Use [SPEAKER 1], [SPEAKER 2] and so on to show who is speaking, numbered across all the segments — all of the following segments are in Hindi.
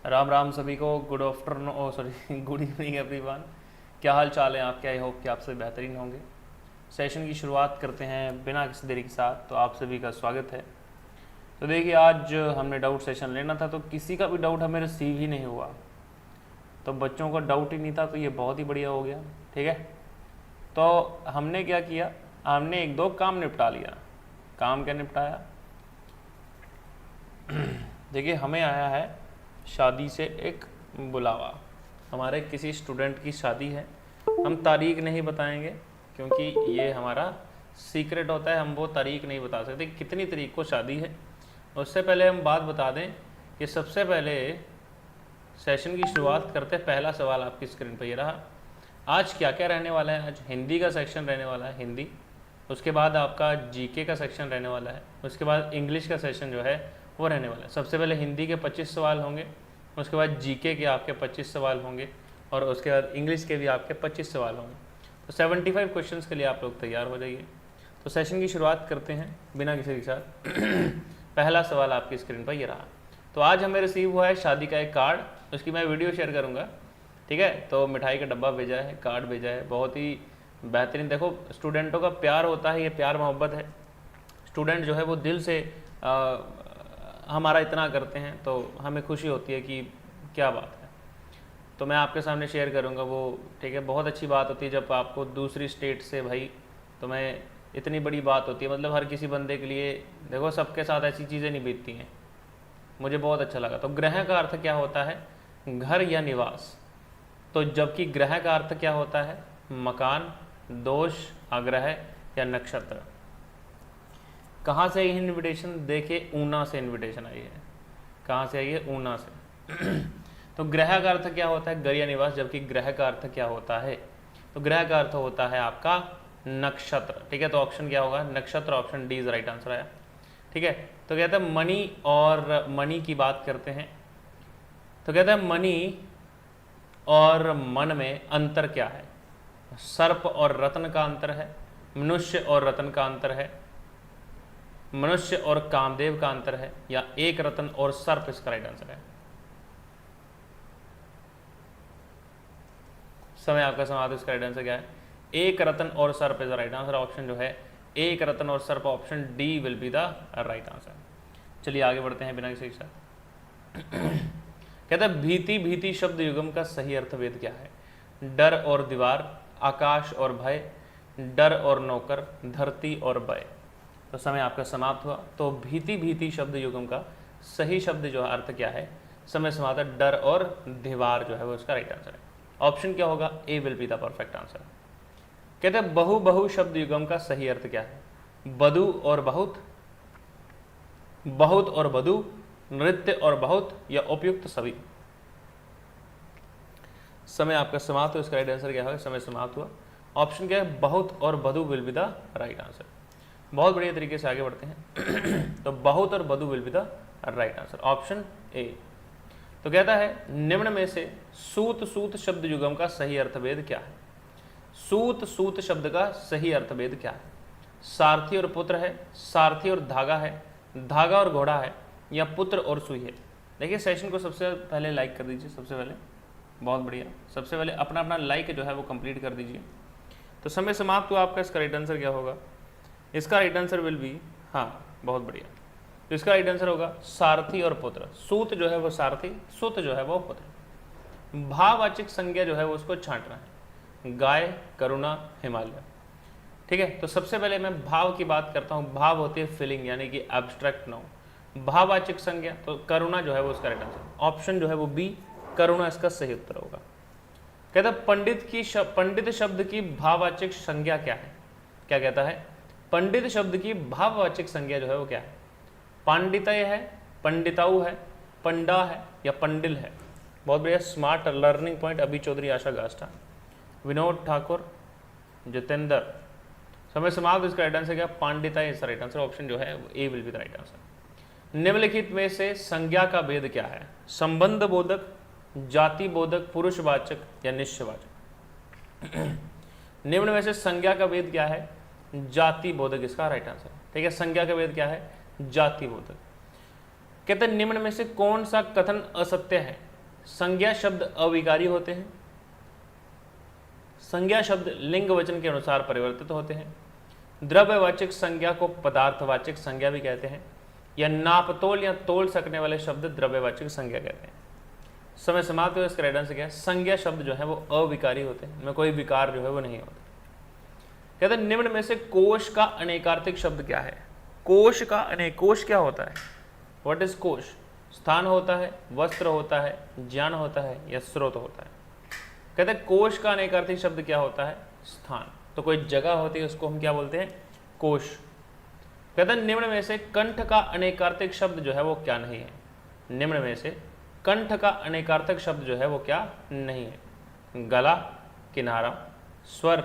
[SPEAKER 1] राम राम सभी को। गुड आफ्टरनून, ओ सॉरी, गुड इवनिंग एवरीवन। क्या हाल चाल है आपके? आई होप कि आप सभी बेहतरीन होंगे। सेशन की शुरुआत करते हैं बिना किसी देरी के साथ। तो आप सभी का स्वागत है। तो देखिए, आज हमने डाउट सेशन लेना था, तो किसी का भी डाउट हमें रिसीव ही नहीं हुआ। तो बच्चों का डाउट ही नहीं था, तो ये बहुत ही बढ़िया हो गया। ठीक है, तो हमने क्या किया, हमने एक दो काम निपटा लिया। काम क्या निपटाया? देखिए, हमें आया है शादी से एक बुलावा। हमारे किसी स्टूडेंट की शादी है। हम तारीख नहीं बताएंगे क्योंकि ये हमारा सीक्रेट होता है। हम वो तारीख नहीं बता सकते कितनी तारीख को शादी है। उससे पहले हम बात बता दें कि सबसे पहले सेशन की शुरुआत करते पहला सवाल आपकी स्क्रीन पर ये रहा। आज क्या क्या रहने वाला है? आज हिंदी का सेक्शन रहने वाला है, हिंदी। उसके बाद आपका जीके का सेक्शन रहने वाला है। उसके बाद इंग्लिश का सेशन जो है वो रहने वाला है। सबसे पहले हिंदी के 25 सवाल होंगे, उसके बाद जीके के आपके 25 सवाल होंगे, और उसके बाद इंग्लिश के भी आपके 25 सवाल होंगे। तो 75 क्वेश्चंस के लिए आप लोग तैयार हो जाइए। तो सेशन की शुरुआत करते हैं बिना किसी के साथ। पहला सवाल आपकी स्क्रीन पर ये रहा। तो आज हमें रिसीव हुआ है शादी का एक कार्ड, उसकी मैं वीडियो शेयर करूँगा। ठीक है, तो मिठाई का डब्बा भेजा है, कार्ड भेजा है, बहुत ही बेहतरीन। देखो, स्टूडेंटों का प्यार होता है, ये प्यार मोहब्बत है। स्टूडेंट जो है वो दिल से हमारा इतना करते हैं, तो हमें खुशी होती है कि क्या बात है। तो मैं आपके सामने शेयर करूंगा वो। ठीक है, बहुत अच्छी बात होती है जब आपको दूसरी स्टेट से, भाई तो मैं इतनी बड़ी बात होती है। मतलब हर किसी बंदे के लिए, देखो सबके साथ ऐसी चीज़ें नहीं बीतती हैं। मुझे बहुत अच्छा लगा। तो ग्रह का अर्थ क्या होता है? घर या निवास। तो जबकि ग्रह का अर्थ क्या होता है? मकान, दोष, अग्रह या नक्षत्र। कहाँ से आई है इन्विटेशन? देखिए, ऊना से इन्विटेशन आई है। कहाँ से आई है? ऊना से। तो ग्रह का अर्थ क्या होता है? घर या निवास। जबकि ग्रह का अर्थ क्या होता है? तो ग्रह का अर्थ होता है आपका नक्षत्र। ठीक है, तो ऑप्शन क्या होगा? नक्षत्र। Option D is right answer आया। ठीक है, तो कहते हैं मनी और मनी की बात करते हैं। तो कहते हैं मनी और मन में अंतर क्या है? सर्प और रत्न का अंतर है, मनुष्य और रत्न का अंतर है, मनुष्य और कामदेव का अंतर है, या एक रत्न और सर्प इसका राइट आंसर है। समय आपका समाप्त। इसका राइट आंसर क्या है? एक रत्न और सर्प is the right answer. Option जो है एक रत्न और सर्प, option D will be the right answer. चलिए आगे बढ़ते हैं बिना किसी के साथ। कहता है भीति भीति शब्द युगम का सही अर्थवेद क्या है? डर और दीवार, आकाश और भय, डर और नौकर, धरती और भय। तो समय आपका समाप्त हुआ। तो भीति भीति शब्द युगम का सही शब्द जो है अर्थ क्या है? समय समाप्त है। डर और दीवार जो है वो उसका राइट आंसर है। ऑप्शन क्या होगा? A will be the perfect answer. कहते हैं बहु बहु शब्द युगम का सही अर्थ क्या है? बधु और बहुत, बहुत और बधु, नृत्य और बहुत, या उपयुक्त सभी। समय आपका समाप्त हुआ। इसका राइट आंसर क्या होगा? समय समाप्त हुआ। ऑप्शन क्या है? बहुत और बधु will be the right answer. बहुत बढ़िया तरीके से आगे बढ़ते हैं। तो बहुत और बधु will be the right answer, option A. तो कहता है निम्न में से सूत सूत शब्द युगम का सही अर्थभेद क्या है? सूत सूत शब्द का सही अर्थभेद क्या है? सारथी और पुत्र है, सारथी और धागा है, धागा और घोड़ा है, या पुत्र और सुई है। देखिए, सेशन को सबसे पहले लाइक कर दीजिए। सबसे पहले बहुत बढ़िया, सबसे पहले अपना अपना लाइक जो है वो कंप्लीट कर दीजिए। तो समय समाप्त हुआ आपका। इसका राइट आंसर क्या होगा? इसका राइट आंसर विल बी, हाँ बहुत बढ़िया, तो इसका राइट आंसर होगा सारथी और पुत्र। सूत जो है वो सारथी, सुत जो है वो पुत्र। भाववाचक संज्ञा जो है वो उसको छांटना है। गाय, करुणा, हिमालय। ठीक है, तो सबसे पहले मैं भाव की बात करता हूँ। भाव होती है फीलिंग, यानी कि एब्स्ट्रैक्ट नाउन। भाववाचक संज्ञा, तो करुणा जो है वो उसका राइट आंसर। ऑप्शन जो है वो बी, करुणा इसका सही उत्तर होगा। कहता है पंडित शब्द की भाववाचक संज्ञा क्या है? क्या कहता है? पंडित शब्द की भाववाचक संज्ञा जो है वो क्या है? पांडितय है, पंडिताऊ है, पंडा है, या पंडिल है। बहुत बढ़िया, स्मार्ट लर्निंग पॉइंट। अभी चौधरी, आशा गास्टा, विनोद ठाकुर, जितेंद्र। समय समाप्त। इसका राइट आंसर क्या? पांडितय इसका राइट आंसर। ऑप्शन जो है A will be the right answer. निम्नलिखित में से संज्ञा का भेद क्या है? संबंध बोधक, जाति बोधक, पुरुषवाचक, या निश्चयवाचक। निम्न में से संज्ञा का भेद क्या है? जाति बोधक इसका राइट आंसर। ठीक है, संज्ञा का भेद क्या है? जाति बोधक। कहते हैं निम्न में से कौन सा कथन असत्य है? संज्ञा शब्द अविकारी होते हैं, संज्ञा शब्द लिंग वचन के अनुसार परिवर्तित होते हैं, द्रव्यवाचक संज्ञा को पदार्थवाचक संज्ञा भी कहते हैं, या नापतोल या तोल सकने वाले शब्द द्रव्यवाचक संज्ञा कहते हैं। समय समाप्त हुआ। इसका राइट आंसर क्या है? संज्ञा शब्द जो है वो अविकारी होते हैं, इनमें कोई विकार जो है वो नहीं होता। कहते हैं निम्न में से कोश का अनेकार्थिक शब्द क्या है? कोश का कोश क्या होता है? व्हाट इज कोश? स्थान होता है, वस्त्र होता है, ज्ञान होता है, या स्रोत होता है? कहते हैं कोश का अनेकार्थिक शब्द क्या होता है? स्थान। तो कोई जगह होती है उसको हम क्या बोलते हैं? कोश। कहते हैं निम्न में से कंठ का अनेकार्थिक शब्द जो है वो क्या नहीं है? निम्न में से कंठ का अनेकार्थक शब्द जो है वो क्या नहीं है? गला, किनारा, स्वर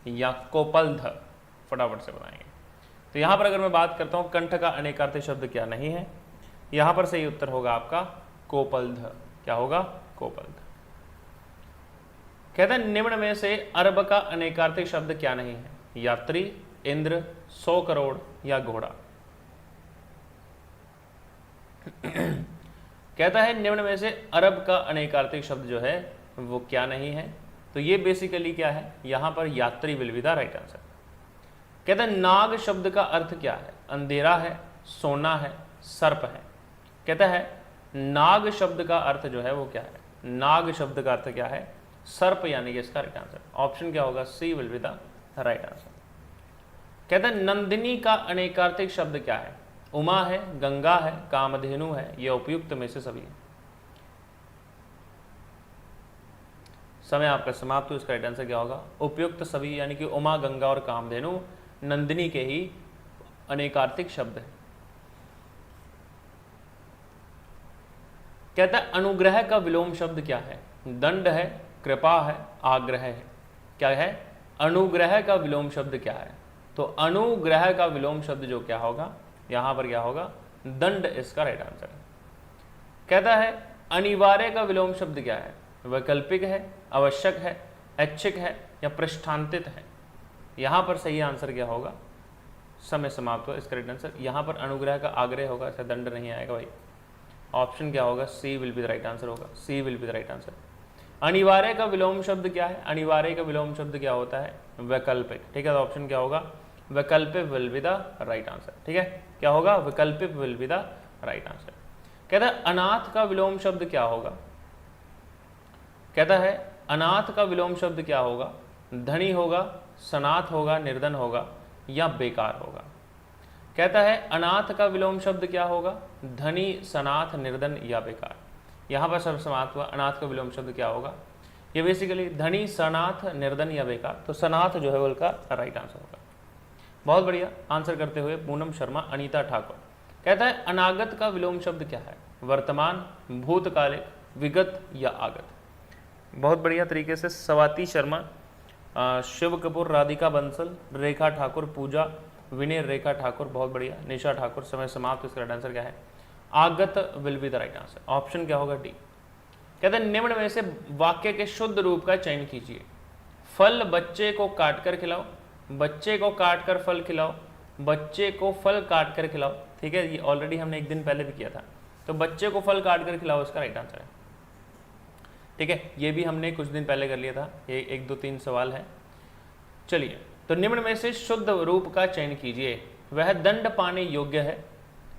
[SPEAKER 1] या कोपलध? फटाफट से बताएंगे। तो यहां पर अगर मैं बात करता हूं कंठ का अनेकार्थक शब्द क्या नहीं है, यहां पर सही उत्तर होगा आपका कोपलध। क्या होगा? कोपलध। कहते हैं निम्न में से अरब का अनेकार्थिक शब्द क्या नहीं है? यात्री, इंद्र, 100 करोड़ या घोड़ा? कहता है निम्न में से अरब का अनेकार्थिक शब्द जो है वो क्या नहीं है? तो ये बेसिकली क्या है? यहां पर यात्री will be the right answer. कहता है नाग शब्द का अर्थ क्या है? अंधेरा है, सोना है, सर्प है? कहता है नाग शब्द का अर्थ जो है वो क्या है? नाग शब्द का अर्थ क्या है? सर्प, यानी कि इसका राइट आंसर ऑप्शन क्या होगा? C will be the right answer. कहता है नंदिनी का अनेकार्थिक शब्द क्या है? उमा है, गंगा है, कामधेनु है, यह उपयुक्त में से सभी है? समय आपका समाप्त हो। इसका राइट आंसर क्या होगा? उपयुक्त सभी, यानी कि उमा, गंगा और कामधेनु नंदिनी के ही अनेकार्थिक शब्द है। कहता है अनुग्रह का विलोम शब्द क्या है? दंड है, कृपा है, आग्रह है? क्या है? अनुग्रह का विलोम शब्द क्या है? तो अनुग्रह का विलोम शब्द जो क्या होगा यहां पर? क्या होगा? दंड इसका राइट आंसर है। कहता है अनिवार्य का विलोम शब्द क्या है? वैकल्पिक है, आवश्यक है, ऐच्छिक है, या पृष्ठांतित है? यहां पर सही आंसर क्या होगा? समय समाप्त हो। इसका राइट आंसर यहां पर अनुग्रह का आग्रह होगा, ऐसा दंड नहीं आएगा भाई। ऑप्शन क्या होगा? C will be the right answer होगा। C will be the right answer. अनिवार्य का विलोम शब्द क्या है? अनिवार्य का विलोम शब्द क्या होता है? वैकल्पिक। ठीक है, तो ऑप्शन क्या होगा? वैकल्पिक will be the right answer. ठीक है, क्या होगा? वैकल्पिक will be the right answer. कहता है अनाथ का विलोम शब्द क्या होगा? कहता है अनाथ का विलोम शब्द क्या होगा? धनी होगा, सनाथ होगा, निर्धन होगा, या बेकार होगा? कहता है अनाथ का विलोम शब्द क्या होगा? धनी, सनाथ, निर्धन या बेकार? यहां पर सब समाप्त हुआ। अनाथ का विलोम शब्द क्या होगा? ये बेसिकली धनी, सनाथ, निर्धन या बेकार। तो सनाथ जो है वो का राइट आंसर होगा। बहुत बढ़िया आंसर करते हुए पूनम शर्मा, अनीता ठाकुर। कहता है अनागत का विलोम शब्द क्या है? वर्तमान, भूतकालिक, विगत या आगत? बहुत बढ़िया तरीके से स्वाति शर्मा, शिव कपूर, राधिका बंसल, रेखा ठाकुर, पूजा, विनय, रेखा ठाकुर, बहुत बढ़िया, निशा ठाकुर। समय समाप्त। इसका राइट आंसर क्या है? आगत will be the right answer. Option क्या होगा? डी। कहते हैं निम्न में से वाक्य के शुद्ध रूप का चयन कीजिए। फल बच्चे को काटकर खिलाओ, बच्चे को काटकर फल खिलाओ, बच्चे को फल काटकर खिलाओ। ठीक है, ये ऑलरेडी हमने एक दिन पहले भी किया था। तो बच्चे को फल काटकर खिलाओ इसका राइट आंसर है। ठीक है, ये भी हमने कुछ दिन पहले कर लिया था। ये 1, 2, 3 सवाल है। चलिए, तो निम्न में से शुद्ध रूप का चयन कीजिए। वह दंड पाने योग्य है,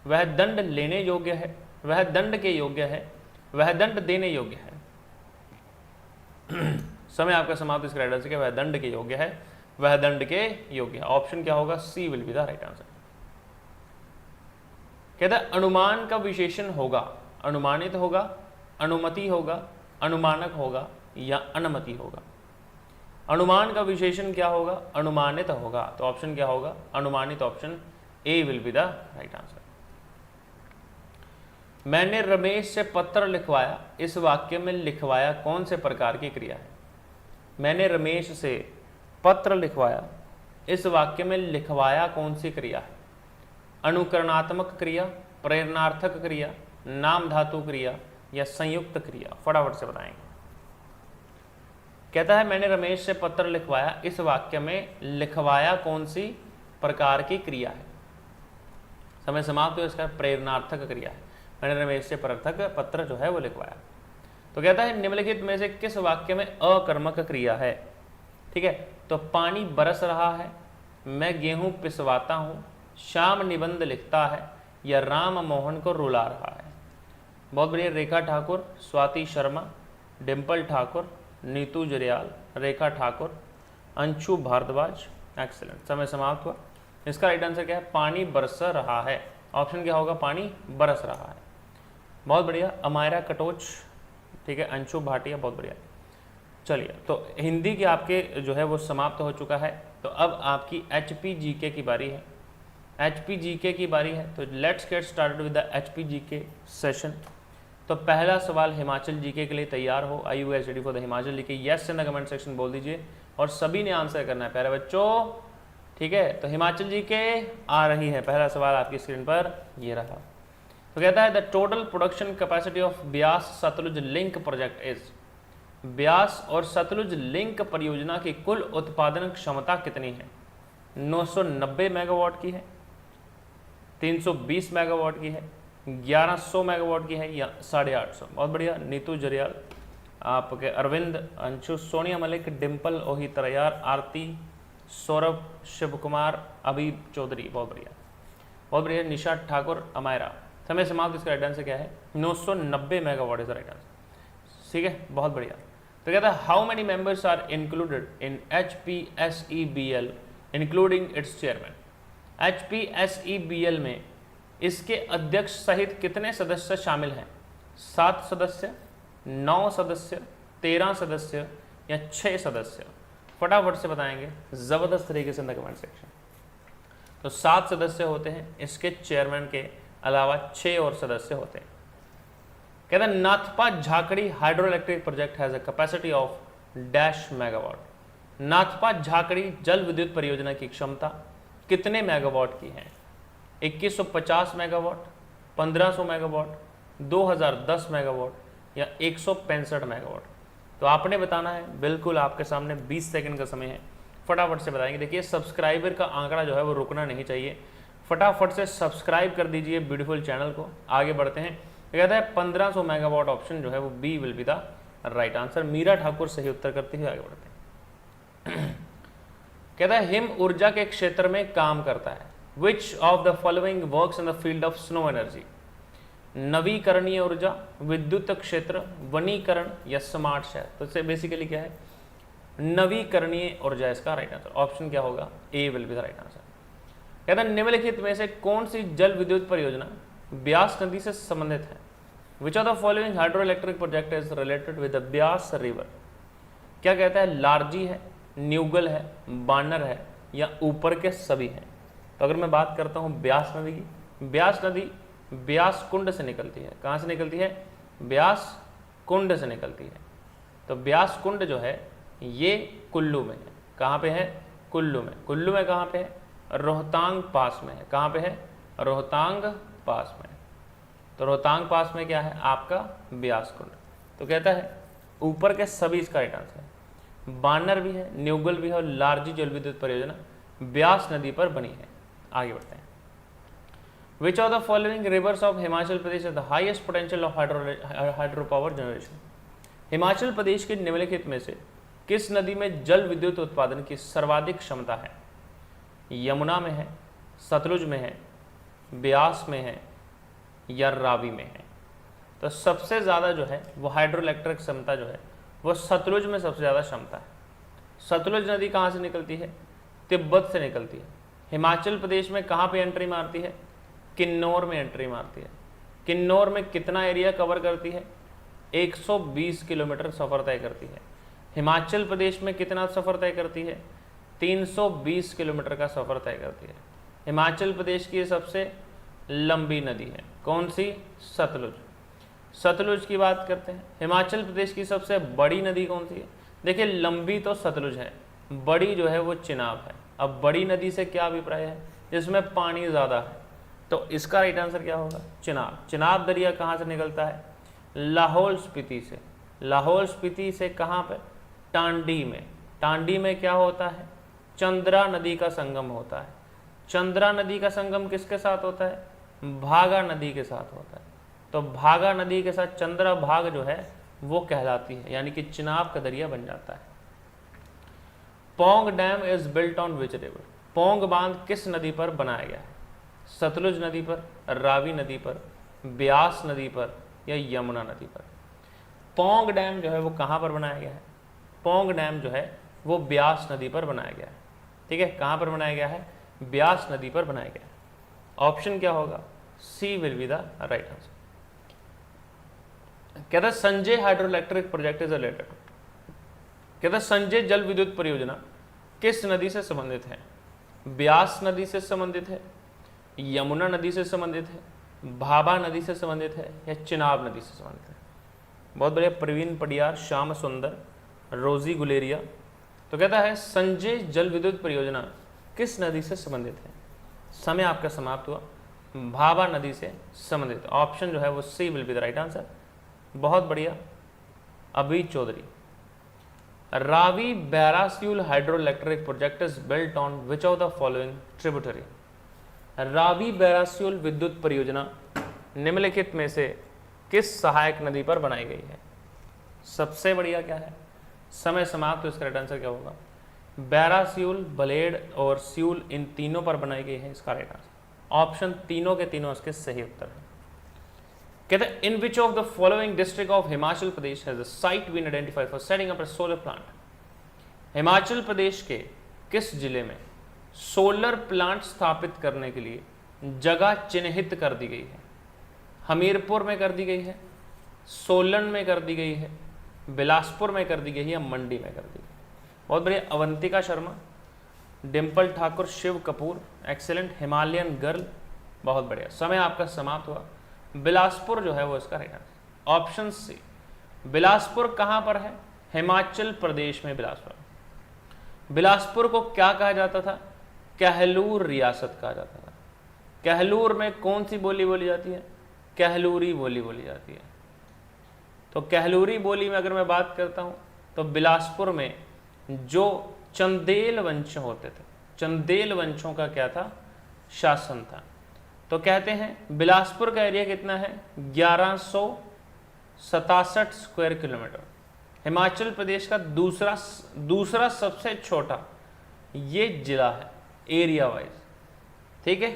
[SPEAKER 1] वह दंड लेने योग्य है, वह दंड के योग्य है, वह दंड देने योग्य है? समय आपका समाप्त। इसका राइट आंसर क्या? वह दंड के योग्य है, वह दंड के योग्य है। ऑप्शन क्या होगा? C will be the right answer. कहता है अनुमान का विशेषण होगा? अनुमानित होगा, अनुमति होगा, अनुमानक होगा, या अनुमति होगा? अनुमान का विशेषण क्या होगा? अनुमानित होगा। तो ऑप्शन क्या होगा? अनुमानित। Option A will be the right answer. मैंने रमेश से पत्र लिखवाया, इस वाक्य में लिखवाया कौन से प्रकार की क्रिया है? मैंने रमेश से पत्र लिखवाया, इस वाक्य में लिखवाया कौन सी क्रिया है? अनुकरणात्मक क्रिया, प्रेरणार्थक क्रिया, नाम धातु क्रिया, या संयुक्त क्रिया? फटाफट से बताएंगे। कहता है मैंने रमेश से पत्र लिखवाया, इस वाक्य में लिखवाया कौन सी प्रकार की क्रिया है? समय समाप्त हो। इसका प्रेरणार्थक क्रिया है। मैंने रमेश से पत्र जो है वो लिखवाया। तो कहता है निम्नलिखित में से किस वाक्य में अकर्मक क्रिया है। ठीक है, तो पानी बरस रहा है, मैं गेहूं पिसवाता हूं, श्याम निबंध लिखता है, या राम मोहन को रुला रहा है। बहुत बढ़िया। रेखा ठाकुर, स्वाति शर्मा, डिम्पल ठाकुर, नीतू जरियाल, रेखा ठाकुर, अंशु भारद्वाज। एक्सीलेंट, समय समाप्त हुआ। इसका राइट आंसर क्या है? पानी बरस रहा है। ऑप्शन क्या होगा? पानी बरस रहा है। बहुत बढ़िया। अमायरा कटोच, ठीक है, अंशु भाटिया, बहुत बढ़िया। चलिए, तो हिंदी के आपके जो है वो समाप्त हो चुका है। तो अब आपकी एचपी जीके की बारी है। एचपी जीके की बारी है, तो let's get started with the HP GK session. तो पहला सवाल हिमाचल जीके के लिए तैयार हो। Are you ready for the Himachal GK? Yes in the comment section बोल दीजिए, और सभी ने आंसर करना है प्यारे बच्चों। ठीक है, तो हिमाचल जीके आ रही है। पहला सवाल आपकी स्क्रीन पर ये रहा। तो कहता है the total production capacity of Beas Sutlej link project is. Beas और सतलुज लिंक परियोजना की कुल उत्पादन क्षमता कितनी है? 990 मेगावाट की है, 320 मेगावाट की है, 1100 मेगावाट की है, या 850? बहुत बढ़िया। नीतू जरियाल, आपके अरविंद, अंशु, सोनिया मलिक, डिम्पल, ओही तरैयार, आरती, सौरभ, शिव कुमार, अबीब चौधरी, बहुत बढ़िया, बहुत बढ़िया। निशा ठाकुर, अमायरा। समय समाप्त। इसका राइट आंसर क्या है? 990 मेगावाट इज राइट आंसर। ठीक है, बहुत बढ़िया। तो कहता है how many members are included in HPSEBL including its chairman. HPSEBL में इसके अध्यक्ष सहित कितने सदस्य शामिल हैं? 7 सदस्य, 9 सदस्य, 13 सदस्य, या 6 सदस्य? फटाफट से बताएंगे जबरदस्त तरीके से इन द कमेंट सेक्शन। तो 7 सदस्य होते हैं, इसके चेयरमैन के अलावा 6 और सदस्य होते हैं। कहते हैं Nathpa Jhakri hydro electric project has a capacity of dash megawatt. Nathpa Jhakri जल विद्युत परियोजना की क्षमता कितने मेगावाट की है? 2150 मेगावाट, 1500 मेगावाट, 2010 मेगावाट, या 165 मेगावाट? तो आपने बताना है। बिल्कुल आपके सामने 20 सेकंड का समय है, फटाफट से बताएंगे। देखिए, सब्सक्राइबर का आंकड़ा जो है वो रुकना नहीं चाहिए। फटाफट से सब्सक्राइब कर दीजिए ब्यूटीफुल चैनल को। आगे बढ़ते हैं। कहता है 1500 मेगावाट ऑप्शन जो है वो B will be the right answer. Meera Thakur सही उत्तर करती हुए आगे बढ़ते हैं। कहता है हिम ऊर्जा के क्षेत्र में काम करता है। विच of the following works in the field of snow energy? नवीकरणीय ऊर्जा, विद्युत क्षेत्र, वनीकरण, या स्मार्ट शहर? तो इससे बेसिकली क्या है? नवीकरणीय ऊर्जा इसका राइट आंसर। ऑप्शन क्या होगा? A will be the right answer. कहता है निम्नलिखित में से कौन सी जल विद्युत परियोजना ब्यास नदी से संबंधित है? विच of the following hydro electric project is related with the Beas river? क्या कहता है? लारजी है, न्यूगल है, बानर है, या ऊपर के सभी हैं? तो अगर मैं बात करता हूँ ब्यास नदी की, ब्यास नदी ब्यास कुंड से निकलती है। कहाँ से निकलती है? ब्यास कुंड से निकलती है। तो ब्यास कुंड जो है ये कुल्लू में है। कहाँ पे है? कुल्लू में। कुल्लू में कहाँ पे है? रोहतांग पास में है। कहाँ पे है? रोहतांग पास में। तो रोहतांग पास में क्या है? आपका ब्यास कुंड। तो कहता है ऊपर के सभी इसका राइट आंसर है। बानर भी है, न्यूगल भी है, और लारजी जल विद्युत परियोजना ब्यास नदी पर बनी है। आगे बढ़ते हैं। Which of the following rivers of Himachal Pradesh the highest potential of hydro power generation? Himachal Pradesh के निम्नलिखित में से किस नदी में जल विद्युत उत्पादन की सर्वाधिक क्षमता है? यमुना में है, सतलुज में है, ब्यास में है, या रावी में है? तो सबसे ज़्यादा जो है वो हाइड्रो इलेक्ट्रिक क्षमता जो है वो सतलुज में सबसे ज़्यादा क्षमता है। सतलुज नदी कहाँ से निकलती है? तिब्बत से निकलती है। हिमाचल प्रदेश में कहाँ पे एंट्री मारती है? किन्नौर में एंट्री मारती है। किन्नौर में कितना एरिया कवर करती है? 120 किलोमीटर सफ़र तय करती है। हिमाचल प्रदेश में कितना सफ़र तय करती है? 320 किलोमीटर का सफ़र तय करती है। हिमाचल प्रदेश की सबसे लंबी नदी है कौन सी? सतलुज। सतलुज की बात करते हैं। हिमाचल प्रदेश की सबसे बड़ी नदी कौन सी है? देखिए, लंबी तो सतलुज है, बड़ी जो है वो चिनाब है। अब बड़ी नदी से क्या अभिप्राय है? जिसमें पानी ज़्यादा है। तो इसका राइट आंसर क्या होगा? चिनाब। चिनाब दरिया कहाँ से निकलता है? लाहौल स्पीति से। लाहौल स्पीति से कहाँ पे? टांडी में। टांडी में क्या होता है? चंद्रा नदी का संगम होता है। चंद्रा नदी का संगम किसके साथ होता है? भागा नदी के साथ होता है। तो भागा नदी के साथ चंद्रा भाग जो है वो कहलाती है, यानी कि चिनाब का दरिया बन जाता है। Pong dam is built on which river, Pong बांध किस नदी पर बनाया गया है? सतलुज नदी पर, रावी नदी पर, ब्यास नदी पर या यमुना नदी पर? पोंग डैम जो है वो कहाँ पर बनाया गया है? पोंग डैम जो है वो ब्यास नदी पर बनाया गया है। ठीक है, कहाँ पर बनाया गया है? ब्यास नदी पर बनाया गया है। ऑप्शन क्या होगा? C will be the right answer. कहता है Sanjay hydro electric project is related, कहता है संजय जल विद्युत परियोजना किस नदी से संबंधित है? ब्यास नदी से संबंधित है, यमुना नदी से संबंधित है, भाभा नदी से संबंधित है या चिनाब नदी से संबंधित है? बहुत बढ़िया, प्रवीण पडियार, श्याम सुंदर, रोजी गुलेरिया। तो कहता है संजय जल विद्युत परियोजना किस नदी से संबंधित है? समय आपका समाप्त हुआ। भाभा नदी से संबंधित, ऑप्शन जो है वो C will be the right answer. बहुत बढ़िया, Abhi Chaudhary. Ravi Bairasiul hydro electric project is built on which of the following tributary? Ravi Bairasiul विद्युत परियोजना निम्नलिखित में से किस सहायक नदी पर बनाई गई है? सबसे बढ़िया क्या है? समय समाप्त, तो इसका राइट आंसर क्या होगा? बैरासियुल, ब्लेड और सियुल, इन तीनों पर बनाई गई है, इसका राइट आंसर। ऑप्शन तीनों के तीनों इसके सही उत्तर है। कहते हैं in which of the following district of Himachal Pradesh has a site been identified for setting up a solar plant? Himachal Pradesh के किस जिले में सोलर प्लांट स्थापित करने के लिए जगह चिन्हित कर दी गई है? हमीरपुर में कर दी गई है, सोलन में कर दी गई है, बिलासपुर में कर दी गई है या मंडी में कर दी गई? बहुत बढ़िया, Avantika Sharma, Dimple Thakur, Shiv Kapoor, excellent, Himalayan girl. बहुत बढ़िया, समय आपका समाप्त हुआ। बिलासपुर जो है वो इसका right answer, option C. Bilaspur कहाँ पर है? हिमाचल प्रदेश में बिलासपुर। बिलासपुर को क्या कहा जाता था? कहलूर रियासत कहा जाता था। कहलूर में कौन सी बोली बोली जाती है? कहलूरी बोली बोली जाती है। तो कहलूरी बोली में अगर मैं बात करता हूँ तो बिलासपुर में जो चंदेल वंश होते थे, चंदेल वंशों का क्या था? शासन था। तो कहते हैं बिलासपुर का एरिया कितना है? 1167 स्क्वायर किलोमीटर। हिमाचल प्रदेश का दूसरा सबसे छोटा ये जिला है एरिया वाइज। ठीक है,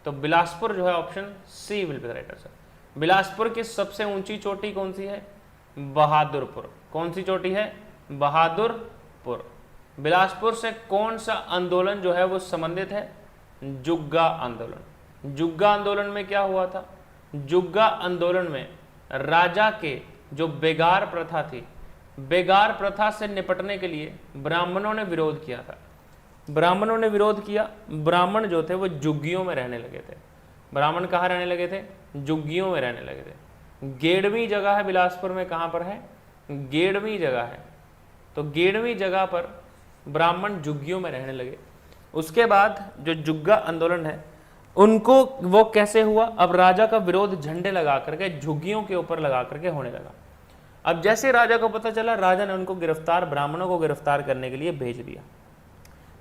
[SPEAKER 1] तो बिलासपुर जो है option C will be the right answer. Bilaspur की सबसे ऊंची चोटी कौन सी है? बहादुरपुर। कौन सी चोटी है? बहादुरपुर। बिलासपुर से कौन सा आंदोलन जो है वो संबंधित है? जुग्गा आंदोलन। जुग्गा आंदोलन में क्या हुआ था? जुग्गा आंदोलन में राजा के जो बेगार प्रथा थी, बेगार प्रथा से निपटने के लिए ब्राह्मणों ने विरोध किया था। ब्राह्मणों ने विरोध किया, ब्राह्मण जो थे वो जुग्गियों में रहने लगे थे। ब्राह्मण कहाँ रहने लगे थे? जुग्गियों में रहने लगे थे। गेड़वी जगह है बिलासपुर में, कहाँ पर है? गेड़वी जगह है। तो गेड़वी जगह पर ब्राह्मण जुग्गियों में रहने लगे। उसके बाद जो जुग्गा आंदोलन है उनको वो कैसे हुआ? अब राजा का विरोध झंडे लगा करके झुग्गियों के ऊपर लगा करके होने लगा। अब जैसे राजा को पता चला, राजा ने उनको गिरफ्तार, ब्राह्मणों को गिरफ्तार करने के लिए भेज दिया।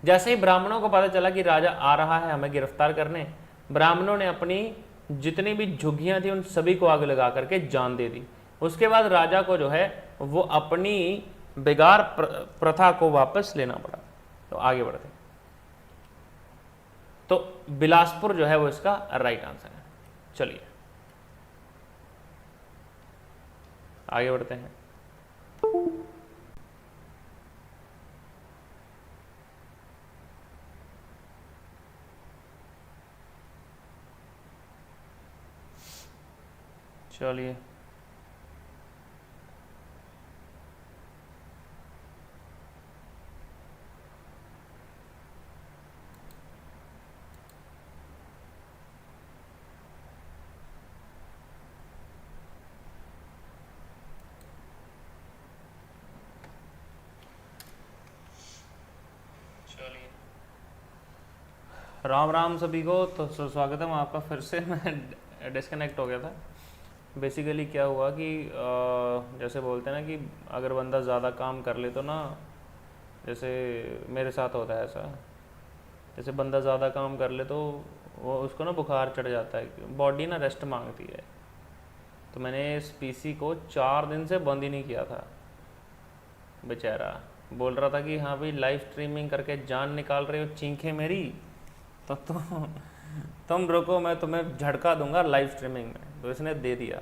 [SPEAKER 1] जैसे ही ब्राह्मणों को पता चला कि राजा आ रहा है हमें गिरफ्तार करने, ब्राह्मणों ने अपनी जितनी भी झुग्गियां थी उन सभी को आग लगा करके जान दे दी। उसके बाद राजा को जो है वो अपनी बेगार प्रथा को वापस लेना पड़ा। तो आगे बढ़ते हैं, तो बिलासपुर जो है वो इसका राइट आंसर है। चलिए आगे बढ़ते हैं। चलिए राम राम सभी को। तो स्वागत है आपका फिर से। मैं डिस्कनेक्ट हो गया था। बेसिकली क्या हुआ कि जैसे बोलते हैं ना कि अगर बंदा ज़्यादा काम कर ले तो ना, जैसे मेरे साथ होता है ऐसा, जैसे बंदा ज़्यादा काम कर ले तो वो उसको ना बुखार चढ़ जाता है, बॉडी ना रेस्ट मांगती है। तो मैंने इस पीसी को 4 दिन से बंद ही नहीं किया था। बेचारा बोल रहा था कि हाँ भाई लाइव स्ट्रीमिंग करके जान निकाल रहे हो चीखें मेरी, तो तुम रुको, मैं तुम्हें झटका दूंगा लाइव स्ट्रीमिंग में। तो इसने दे दिया।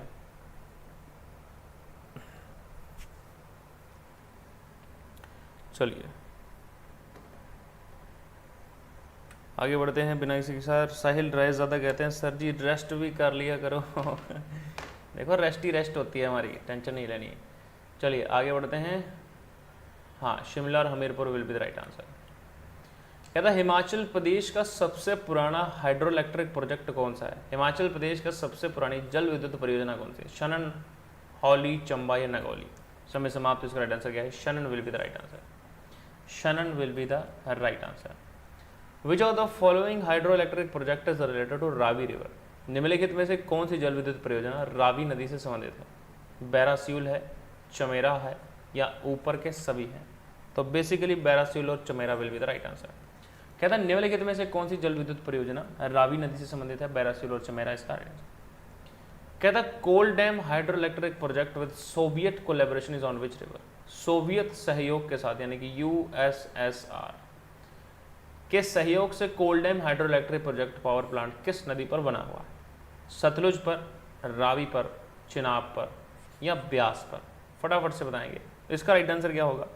[SPEAKER 1] चलिए आगे बढ़ते हैं बिना किसी के साथ। साहिल राय ज़्यादा कहते हैं सर जी रेस्ट भी कर लिया करो। देखो रेस्ट ही रेस्ट होती है हमारी, टेंशन नहीं लेनी है। चलिए आगे बढ़ते हैं। हाँ, शिमला और Hamirpur will be the right answer. कहता है हिमाचल प्रदेश का सबसे पुराना हाइड्रो इलेक्ट्रिक प्रोजेक्ट कौन सा है? हिमाचल प्रदेश का सबसे पुरानी जल विद्युत परियोजना कौन सी है? शनन, हौली, चंबा या नगौली? समय समाप्त। इसका राइट आंसर क्या है? Shanan will be the right answer. Shanan will be the right answer. Which of the following hydro electric project is related to Ravi river? निम्नलिखित में से कौन सी जल विद्युत परियोजना रावी नदी से संबंधित है? बैरासियूल है, चमेरा है या ऊपर के सभी हैं? तो बेसिकली बैरासियूल और Chamera will be the right answer. कहता है निम्नलिखित में से कौन सी जल विद्युत परियोजना रावी नदी से संबंधित है? बैरासियूल और चमेरा इसका राइट आंसर। कहता है Kol dam hydro electric project with Soviet collaboration is on which river? Soviet सहयोग के साथ यानी कि यूएसएसआर के सहयोग से Kol dam hydro electric project power plant किस नदी पर बना हुआ है? सतलुज पर, रावी पर, चिनाब पर या ब्यास पर? फटाफट से बताएंगे। इसका राइट आंसर क्या होगा?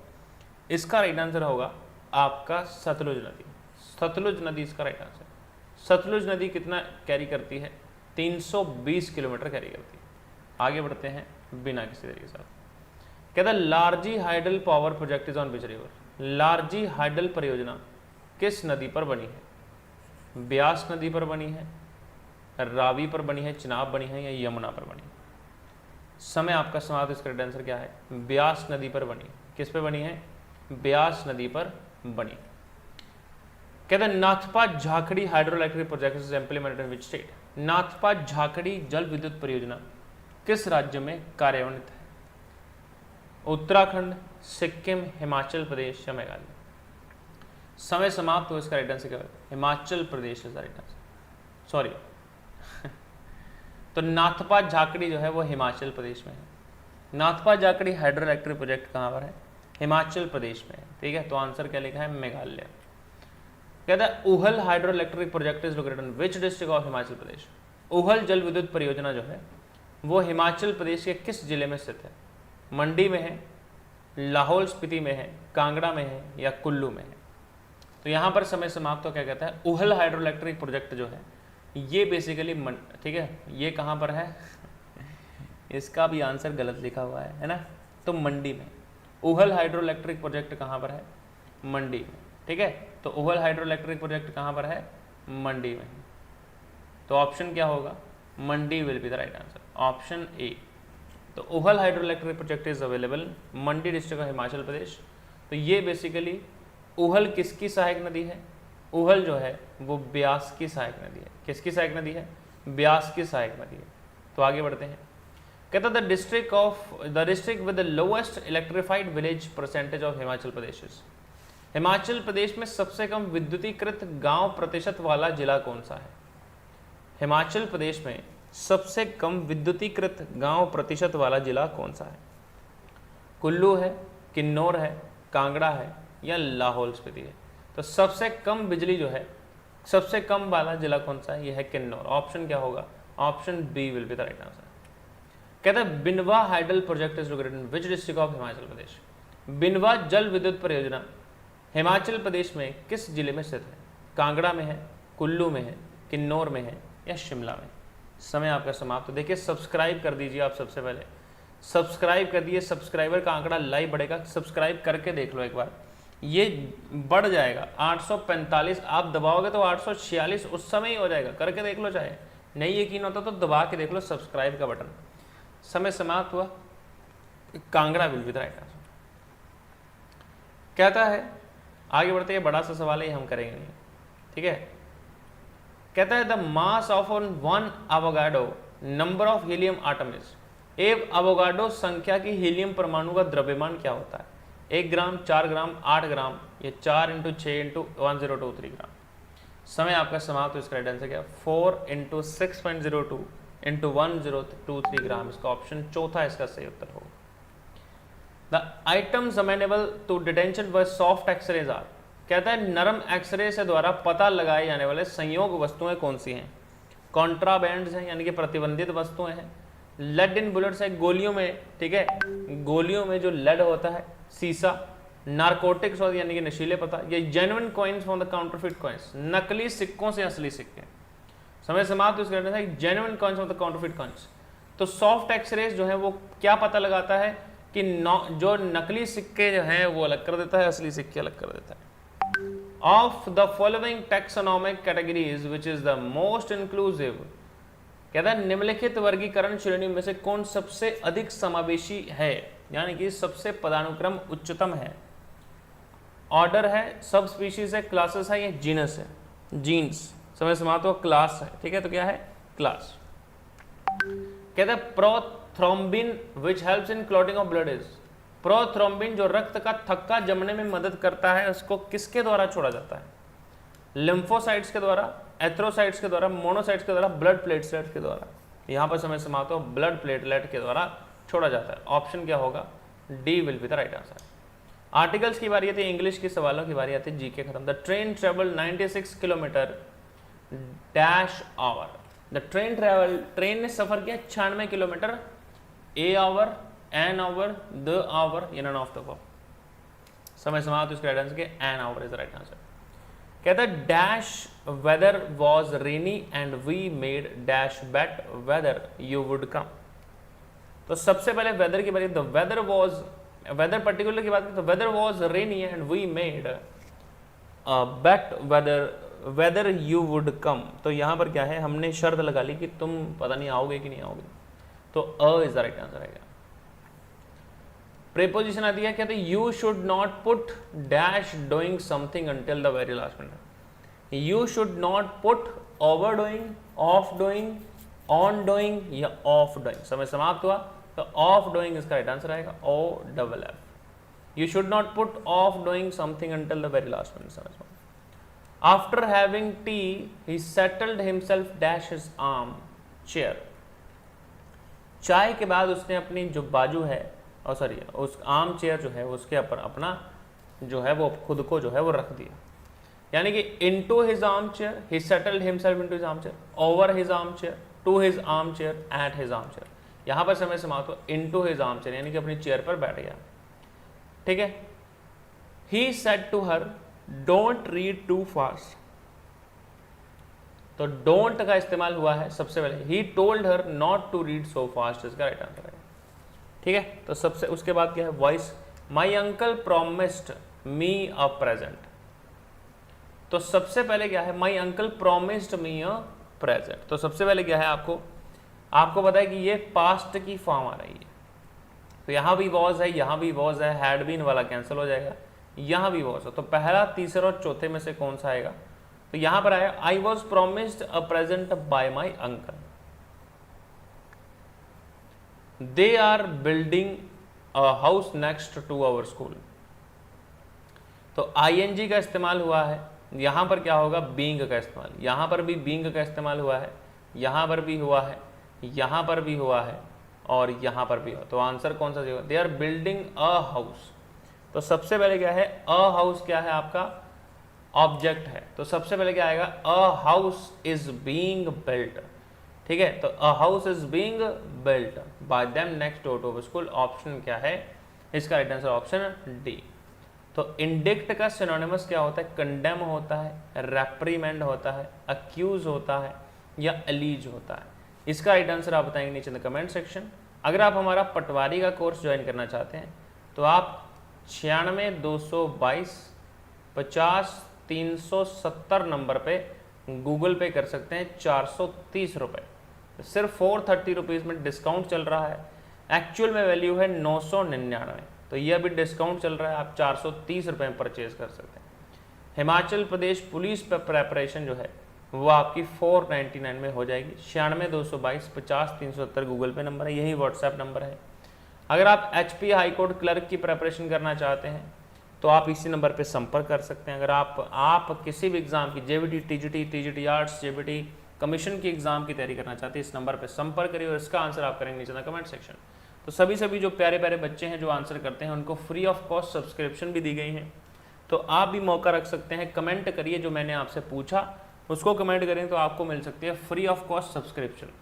[SPEAKER 1] इसका राइट आंसर होगा आपका सतलुज नदी। सतलुज नदी इसका राइट आंसर। सतलुज नदी कितना कैरी करती है? 320 किलोमीटर कैरी करती है। आगे बढ़ते हैं बिना किसी देरी के साथ। कहता है Larji hydel power project is on which river? Larji hydel परियोजना किस नदी पर बनी है? ब्यास नदी पर बनी है, रावी पर बनी है, चिनाब बनी है या यमुना पर बनी है? समय आपका समाप्त। इसका राइट आंसर क्या है? ब्यास नदी पर बनी। किस पे बनी है? ब्यास नदी पर बनी। कहते हैं Nathpa Jhakri hydro electric project is implemented in which state? Nathpa Jhakri जल विद्युत परियोजना किस राज्य में कार्यान्वित है? उत्तराखंड, सिक्किम, हिमाचल प्रदेश या मेघालय? समय समाप्त हो। इसका राइट आंसर क्या है? Himachal Pradesh is the right answer. Sorry तो नाथपा झाकड़ी जो है वो हिमाचल प्रदेश में है। Nathpa Jhakri hydro electric project कहाँ पर है? हिमाचल प्रदेश में है। ठीक है, तो आंसर क्या लिखा है? मेघालय। कहता है Uhl hydro electric project is located in which district of Himachal Pradesh? Uhl जल विद्युत परियोजना जो है वो हिमाचल प्रदेश के किस जिले में स्थित है? मंडी में है, लाहौल स्पीति में है, कांगड़ा में है या कुल्लू में है? तो यहाँ पर समय समाप्त। तो क्या कहता है? उहल हाइड्रो इलेक्ट्रिक प्रोजेक्ट जो है ये बेसिकली ठीक है, ये कहाँ पर है? इसका भी आंसर गलत लिखा हुआ है ना? तो मंडी में। उहल हाइड्रो इलेक्ट्रिक प्रोजेक्ट कहाँ पर है? मंडी में। ठीक है, तो उहल हाइड्रो इलेक्ट्रिक प्रोजेक्ट कहाँ पर है? मंडी में। तो ऑप्शन क्या होगा? Mandi will be the right answer. Option A. तो Uhl hydro electric project is available Mandi district of Himachal Pradesh. तो ये बेसिकली उहल किसकी सहायक नदी है? उहल जो है वो ब्यास की सहायक नदी है। किसकी सहायक नदी है? ब्यास की सहायक नदी है। तो आगे बढ़ते हैं। कहता the district with the lowest electrified village percentage of Himachal Pradesh is? Himachal Pradesh में सबसे कम विद्युतीकृत गांव प्रतिशत वाला जिला कौन सा है? हिमाचल प्रदेश में सबसे कम विद्युतीकृत गांव प्रतिशत वाला जिला कौन सा है? कुल्लू है, किन्नौर है, कांगड़ा है या लाहौल स्पीति है? तो सबसे कम बिजली जो है, सबसे कम वाला जिला कौन सा है? यह है किन्नौर। ऑप्शन क्या होगा? Option B will be the right answer. कहता है Binwa hydel project is located in which district of Himachal Pradesh? Binwa जल विद्युत परियोजना हिमाचल प्रदेश में किस जिले में स्थित है? कांगड़ा में है, कुल्लू में है, किन्नौर में है या शिमला में? समय आपका समाप्त। तो देखिए सब्सक्राइब कर दीजिए आप सबसे पहले, सब्सक्राइब कर दिए। सब्सक्राइबर का आंकड़ा लाइव बढ़ेगा, सब्सक्राइब करके देख लो एक बार, ये बढ़ जाएगा। 845 आप दबाओगे तो 846 उस समय ही हो जाएगा। करके देख लो, चाहे नहीं यकीन होता तो दबा के देख लो सब्सक्राइब का बटन। समय समाप्त हुआ। Kangra will be the right answer. कहता है आगे बढ़ते हैं, बड़ा सा सवाल है हम करेंगे नहीं। ठीक है, कहता है the mass of one Avogadro number of helium atom is? एक एवोगाड्रो संख्या की हीलियम परमाणु का द्रव्यमान क्या होता है? 1 ग्राम, 4 ग्राम, 8 ग्राम या 4 × 6 × 1023 ग्राम? समय आपका समाप्त। इसका राइट आंसर क्या? 4 × 6.02 इंटू 1023 ग्राम। इसका ऑप्शन चौथा इसका सही उत्तर होगा। The items amenable to detention व सॉफ्ट एक्सरेज आर, कहता है नरम एक्सरे से द्वारा पता लगाए जाने वाले संयोग वस्तुएं कौन सी हैं? कॉन्ट्राबैंड्स हैं यानी कि प्रतिबंधित वस्तुएं हैं, लेड इन बुलेट्स है गोलियों में, ठीक है, गोलियों में जो लेड होता है, सीसा, नारकोटिक्स होती यानी कि नशीले पदार्थ, ये genuine coins from the counterfeit coins, नकली सिक्कों से असली सिक्के। समय समाप्त। इसका कहना है genuine coins from the counterfeit coins. तो सॉफ्ट एक्सरेज जो है वो क्या पता लगाता है कि जो नकली सिक्के जो हैं वो अलग कर देता है, असली सिक्के अलग कर देता है। Of the following taxonomic categories which is the most inclusive, कहता है निम्नलिखित वर्गीकरण श्रेणी में से कौन सबसे अधिक समावेशी है, यानी कि सबसे पदानुक्रम उच्चतम है। ऑर्डर है, सब स्पीशीज है, क्लासेस है, या जीनस है? जीन्स। समय समाप्त हो। क्लास है, ठीक है, तो क्या है? क्लास। कहता है prothrombin which helps in clotting of blood is, prothrombin जो रक्त का थक्का जमने में मदद करता है उसको किसके द्वारा छोड़ा जाता है? लिम्फोसाइट्स के द्वारा, एथ्रोसाइट्स के द्वारा, मोनोसाइट्स के द्वारा, ब्लड प्लेटलेट के द्वारा। यहाँ पर समय समाप्त हो। ब्लड प्लेटलेट के द्वारा छोड़ा जाता है। ऑप्शन क्या होगा? D will be the right answer. Articles की बारी आती है, इंग्लिश के सवालों की बारी आती है, जीके खत्म। The train travel 96 kilometre dash hour, the train travel, train ने सफर किया 96 kilometre, a hour, an hour, the hour, in end of the above. समय समाप्त। इसका राइट आंसर के an hour is the right answer. कहता है dash weather was rainy and we made dash bet weather you would come. तो सबसे पहले वेदर की बात, the weather was, weather particular की बात करें तो weather was rainy and we made bet weather you would come. तो यहाँ पर क्या है, हमने शर्त लगा ली कि तुम पता नहीं आओगे कि नहीं आओगे, तो a is the right answer आएगा। प्रीपोजिशन आती है, कहते you should not put dash doing something until the very last minute. You should not put over doing, off doing, on doing या ऑफ डूइंग। समय समाप्त हुआ, तो ऑफ डूइंग इसका राइट आंसर आएगा, O double F. You should not put off doing something until the very last minute. समझ में। आफ्टर हैविंग टी ही settled himself dash his arm chair. चाय के बाद उसने अपनी जो बाजू है, और सॉरी उस आर्म चेयर जो है उसके ऊपर अपना जो है वो खुद को जो है वो रख दिया। यानी कि into his armchair, he settled himself into his armchair, over his armchair, to his armchair, at his armchair. यहां पर समय समाप्त हो, इनटू हिज आर्म चेयर यानी कि अपनी चेयर पर बैठ गया, ठीक है। He said to her don't read too fast. तो डोंट का इस्तेमाल हुआ है सबसे पहले। He told her not to read so fast, इसका राइट आंसर है, ठीक है। तो सबसे उसके बाद क्या है, voice, my uncle promised me a present. तो सबसे पहले क्या है, my uncle promised me a present. तो सबसे पहले क्या है, आपको पता है कि ये पास्ट की फॉर्म आ रही है, तो यहां भी वॉज है, यहां भी वॉज है, हैड बीन वाला कैंसिल हो जाएगा, यहां भी वॉज है। तो पहला, तीसरा और चौथे में से कौन सा आएगा? तो यहां पर आया I was promised a present by my uncle. They are building a house next to our school. तो आईएनजी का इस्तेमाल हुआ है, यहां पर क्या होगा, बीइंग का इस्तेमाल। यहां पर भी बीइंग का इस्तेमाल हुआ है, यहां पर भी हुआ है, यहां पर भी हुआ है, और यहां पर भी हुआ। तो आंसर कौन सा होगा? They are building a house. तो सबसे पहले क्या है, अ हाउस क्या है आपका, ऑब्जेक्ट है। तो सबसे पहले क्या आएगा, a house is being built, ठीक है। तो a house is being built by them next door to school. Option क्या है इसका राइट आंसर? Option D. तो इंडिक्ट का सिनोनिमस क्या होता है? कंडेम होता है, रेप्रीमेंड होता है, अक्यूज होता है, या एलीज होता है। इसका राइट आंसर आप बताएंगे नीचे इन द कमेंट सेक्शन। अगर आप हमारा पटवारी का कोर्स ज्वाइन करना चाहते हैं तो आप 96 222 50 370 नंबर पे गूगल पे कर सकते हैं 430 रुपये। सिर्फ 430 रुपीज़ में डिस्काउंट चल रहा है। एक्चुअल में वैल्यू है 999, तो ये अभी डिस्काउंट चल रहा है, आप 430 रुपये में परचेज कर सकते हैं। हिमाचल प्रदेश पुलिस प्रेपरेशन जो है वो आपकी 499 में हो जाएगी। 96 222 50 370 गूगल पे नंबर है, यही व्हाट्सएप नंबर है। अगर आप HP हाई कोर्ट क्लर्क की प्रेपरेशन करना चाहते हैं तो आप इसी नंबर पे संपर्क कर सकते हैं। अगर आप किसी भी एग्ज़ाम की JBT, TGT, TGT arts, JBT commission की एग्जाम की तैयारी करना चाहते हैं, इस नंबर पर संपर्क करिए और इसका आंसर आप करेंगे नीचे कमेंट सेक्शन। तो सभी जो प्यारे प्यारे बच्चे हैं जो आंसर करते हैं उनको फ्री ऑफ कॉस्ट सब्सक्रिप्शन भी दी गई है। तो आप भी मौका रख सकते हैं, कमेंट करिए जो मैंने आपसे पूछा उसको कमेंट करें तो आपको मिल सकती है फ्री ऑफ कॉस्ट सब्सक्रिप्शन।